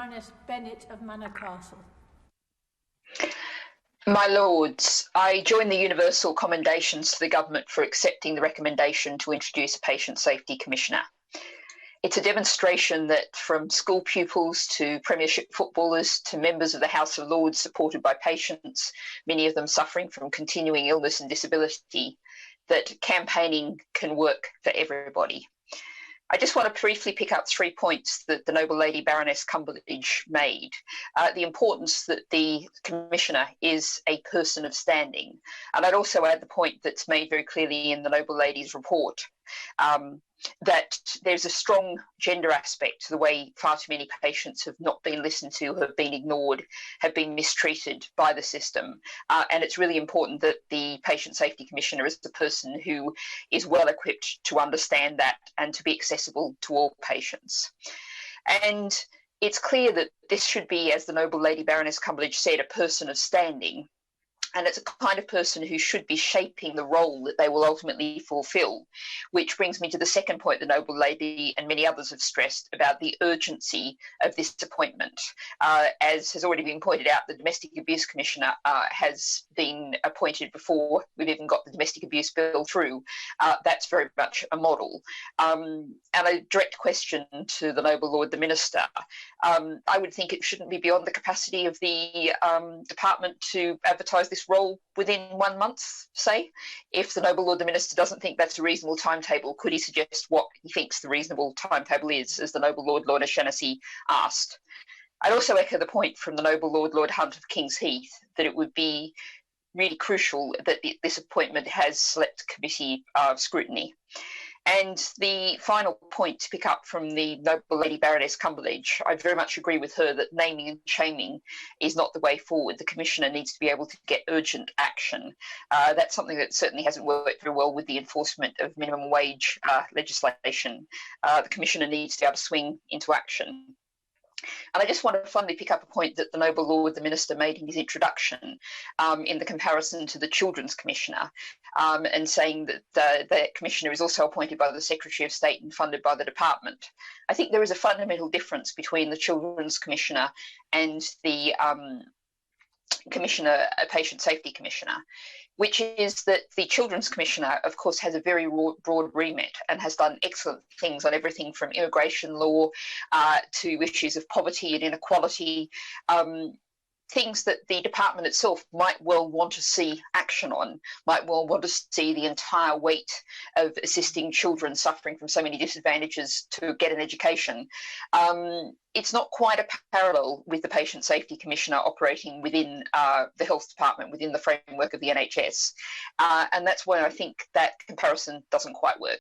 Baroness Bennett of Manor Castle. My Lords, I join the universal commendations to the government for accepting the recommendation to introduce a Patient Safety Commissioner. It's a demonstration that from school pupils to Premiership footballers to members of the House of Lords supported by patients, many of them suffering from continuing illness and disability, that campaigning can work for everybody. I just want to briefly pick up 3 points that the Noble Lady Baroness Cumberledge made. The importance that the Commissioner is a person of standing. And I'd also add the point that's made very clearly in the Noble Lady's report, that there's a strong gender aspect to the way far too many patients have not been listened to, have been ignored, have been mistreated by the system. And it's really important that the Patient Safety Commissioner is the person who is well equipped to understand that and to be accessible to all patients. And it's clear that this should be, as the Noble Lady Baroness Cumberledge said, a person of standing. And it's a kind of person who should be shaping the role that they will ultimately fulfil, which brings me to the second point the Noble Lady and many others have stressed about the urgency of this appointment. As has already been pointed out, the Domestic Abuse Commissioner has been appointed before we've even got the Domestic Abuse Bill through. That's very much a model. And a direct question to the Noble Lord, the Minister. I would think it shouldn't be beyond the capacity of the department to advertise this role within 1 month, say. If the Noble Lord the Minister doesn't think that's a reasonable timetable, could he suggest what he thinks the reasonable timetable is, as the Noble Lord Lord O'Shanassy asked? I'd also echo the point from the Noble Lord Lord Hunt of King's Heath that it would be really crucial that this appointment has select committee scrutiny. And the final point to pick up from the Noble Lady Baroness Cumberledge, I very much agree with her that naming and shaming is not the way forward. The Commissioner needs to be able to get urgent action. That's something that certainly hasn't worked very well with the enforcement of minimum wage legislation. The Commissioner needs to be able to swing into action. And I just want to finally pick up a point that the Noble Lord the Minister made in his introduction in the comparison to the Children's Commissioner, and saying that the Commissioner is also appointed by the Secretary of State and funded by the Department. I think there is a fundamental difference between the Children's Commissioner and the Commissioner, a Patient Safety Commissioner, which is that the Children's Commissioner, of course, has a very broad remit and has done excellent things on everything from immigration law to issues of poverty and inequality, things that the department itself might well want to see action on, might well want to see the entire weight of assisting children suffering from so many disadvantages to get an education. It's not quite a parallel with the Patient Safety Commissioner operating within the Health Department, within the framework of the NHS. And that's why I think that comparison doesn't quite work.